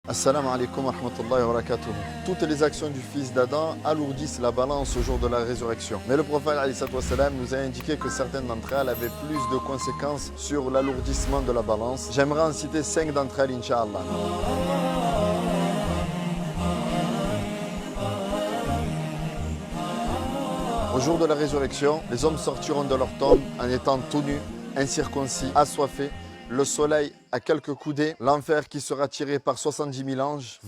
Assalamu alaikum wa rahmatullahi wa barakatuh. Toutes les actions du fils d'Adam alourdissent la balance au jour de la résurrection. Mais le prophète nous a indiqué que certaines d'entre elles avaient plus de conséquences sur l'alourdissement de la balance. J'aimerais en citer 5 d'entre elles, Inch'Allah. Au jour de la résurrection, les hommes sortiront de leur tombe en étant tout nus, incirconcis, assoiffés, le soleil à quelques coudées, l'enfer qui sera tiré par 70 000 anges.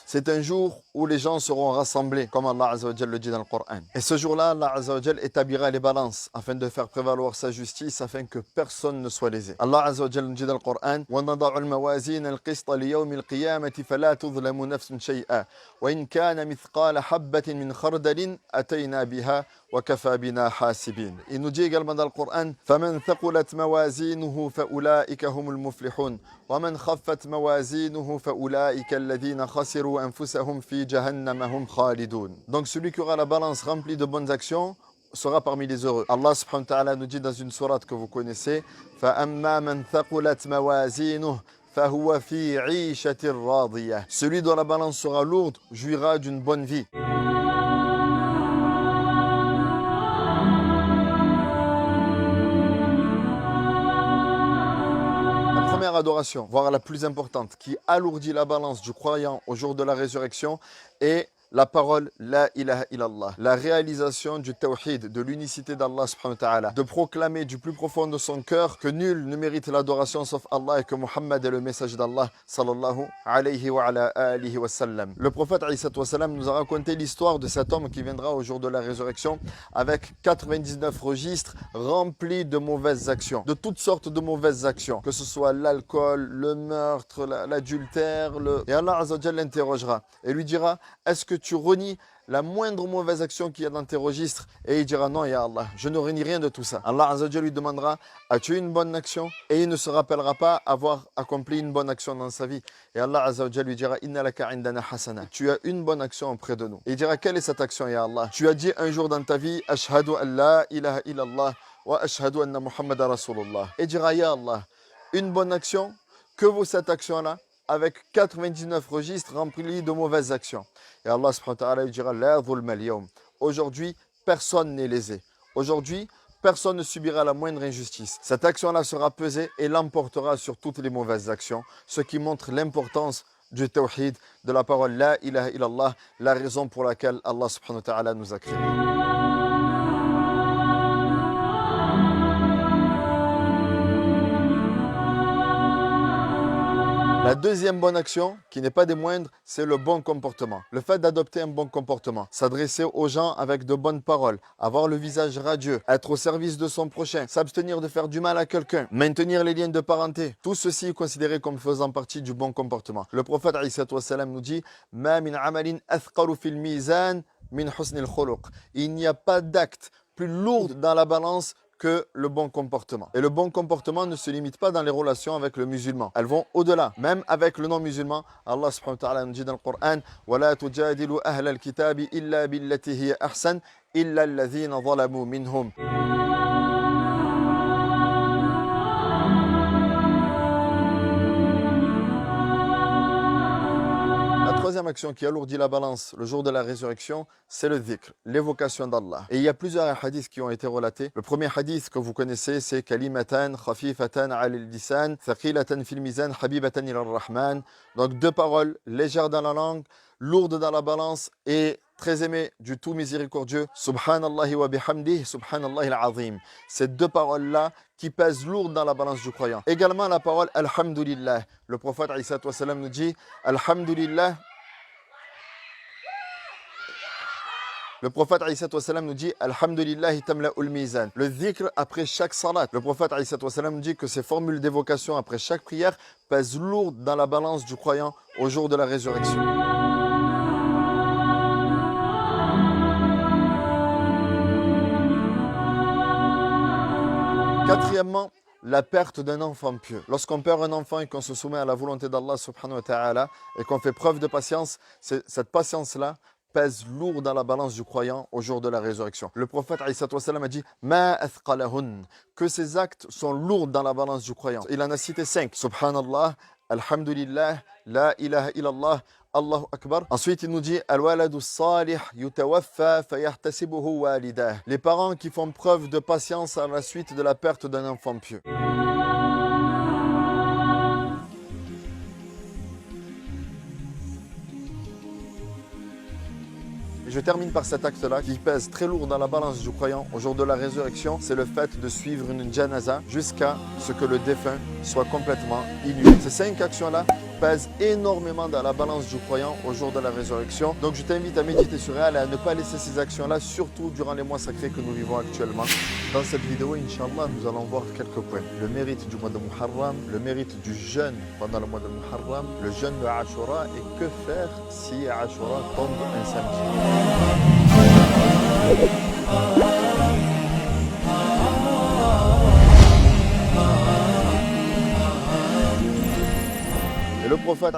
C'est un jour où les gens seront rassemblés, comme Allah Azza wa Jal le dit dans le Coran. Et ce jour-là, Allah Azza wa Jal établira les balances afin de faire prévaloir sa justice, afin que personne ne soit lésé. Allah Azza wa Jal nous dit dans le Coran: وَنَضَعُ الْمَوَازِينَ الْقِسْطَ لِيَوْمِ الْقِيَامَةِ فَلَا تُظْلَمُ نَفْسٌ شَيْئًا وَإِنْ كَانَ مِثْقَالَ حَبَّةٍ مِنْ خَرْدَلٍ أَتَيْنَا بِهَا وَكَفَى بِنَا حَاسِبِينَ. Il nous dit également dans le Coran: فمن ثقلت موازينه فأولئك هم المفلحون ومن خفت موازينه فأولئك الذين خسروا أنفسهم في جهنم هم خالدون. Donc celui qui aura la balance remplie de bonnes actions sera parmi les heureux. Allah subhanahu wa ta'ala nous dit dans une sourate que vous connaissez: فأما من ثقلت موازينه فهو في عيشة راضية. Celui dont la balance sera lourde jouira d'une bonne vie. Première adoration, voire la plus importante, qui alourdit la balance du croyant au jour de la résurrection, est la parole La ilaha illallah, la réalisation du tawhid, de l'unicité d'Allah subhanahu wa ta'ala, de proclamer du plus profond de son cœur que nul ne mérite l'adoration sauf Allah et que Muhammad est le message d'Allah sallallahu alayhi wa ala alihi wa sallam. Le prophète nous a raconté l'histoire de cet homme qui viendra au jour de la résurrection avec 99 registres remplis de mauvaises actions, de toutes sortes de mauvaises actions, que ce soit l'alcool, le meurtre, l'adultère, Et Allah Azza wa Jalla l'interrogera et lui dira: est-ce que tu renies la moindre mauvaise action qu'il y a dans tes registres? Et il dira: non, ya Allah, je ne renie rien de tout ça. Allah Azza wa Jalla lui demandera: as-tu une bonne action? Et il ne se rappellera pas avoir accompli une bonne action dans sa vie. Et Allah Azza wa Jalla lui dira: inna laka indana hasana, tu as une bonne action auprès de nous. Et il dira: quelle est cette action, ya Allah? Tu as dit un jour dans ta vie: ashhadu an la ilaha illallah wa ashhadu anna Muhammad rasulullah. Et il dira: ya Allah, une bonne action, que vaut cette action-là avec 99 registres remplis de mauvaises actions? Et Allah subhanahu wa ta'ala lui dira: la dhulma al-yawm. Aujourd'hui, personne n'est lésé. Aujourd'hui, personne ne subira la moindre injustice. Cette action-là sera pesée et l'emportera sur toutes les mauvaises actions, ce qui montre l'importance du tawhid, de la parole La ilaha illallah, la raison pour laquelle Allah subhanahu wa ta'ala nous a créés. La deuxième bonne action, qui n'est pas des moindres, c'est le bon comportement. Le fait d'adopter un bon comportement, s'adresser aux gens avec de bonnes paroles, avoir le visage radieux, être au service de son prochain, s'abstenir de faire du mal à quelqu'un, maintenir les liens de parenté. Tout ceci est considéré comme faisant partie du bon comportement. Le prophète nous dit: Ma min amalin athqalu fil mizan min husnil khuluq. Il n'y a pas d'acte plus lourd dans la balance que le bon comportement. Et le bon comportement ne se limite pas dans les relations avec le musulman. Elles vont au-delà. Même avec le non-musulman, Allah subhanahu wa ta'ala nous dit dans le Coran: وَلَا تُجَادِلُوا أَهْلَ الْكِتَابِ إِلَّا بِالَّتِي هِيَ أَحْسَنُ إِلَّا الَّذِينَ ظَلَمُوا مِنْهُمْ. Troisième action qui alourdit la balance le jour de la résurrection, c'est le dhikr, l'évocation d'Allah. Et il y a plusieurs hadiths qui ont été relatés. Le premier hadith que vous connaissez, c'est kalimatan khafifatan ala al-lisan, thaqilatan fil mizan, habibatan ila ar-rahman. Donc deux paroles légères dans la langue, lourdes dans la balance et très aimées du tout miséricordieux. Subhanallahi wa bihamdih, subhanallahi al-azim. Ces deux paroles-là qui pèsent lourd dans la balance du croyant. Également la parole alhamdulillah. Le prophète nous dit: alhamdulillah. Le prophète nous dit: alhamdulillahi tamla'ul mizan. Le dhikr après chaque salat. Le prophète nous dit que ces formules d'évocation après chaque prière pèsent lourd dans la balance du croyant au jour de la résurrection. Quatrièmement, la perte d'un enfant pieux. Lorsqu'on perd un enfant et qu'on se soumet à la volonté d'Allah subhanahu wa ta'ala et qu'on fait preuve de patience, cette patience-là pèsent lourd dans la balance du croyant au jour de la résurrection. Le prophète a dit Ma athqalahun, que ces actes sont lourds dans la balance du croyant. Il en a cité 5. Subhanallah, Alhamdulillah, La ilaha illallah, Allahu Akbar. Ensuite, il nous dit Al-waladu salih yutawaffa fayahtasibuhu walidah. Les parents qui font preuve de patience à la suite de la perte d'un enfant pieux. Et je termine par cet acte-là qui pèse très lourd dans la balance du croyant au jour de la résurrection, c'est le fait de suivre une janaza jusqu'à ce que le défunt soit complètement inhumé. Ces 5 actions-là pèsent énormément dans la balance du croyant au jour de la résurrection. Donc je t'invite à méditer sur elle et à ne pas laisser ces actions-là, surtout durant les mois sacrés que nous vivons actuellement. Dans cette vidéo, Inch'Allah, nous allons voir quelques points. Le mérite du mois de Muharram, le mérite du jeûne pendant le mois de Muharram, le jeûne de Ashura et que faire si Ashura tombe un samedi. Et le prophète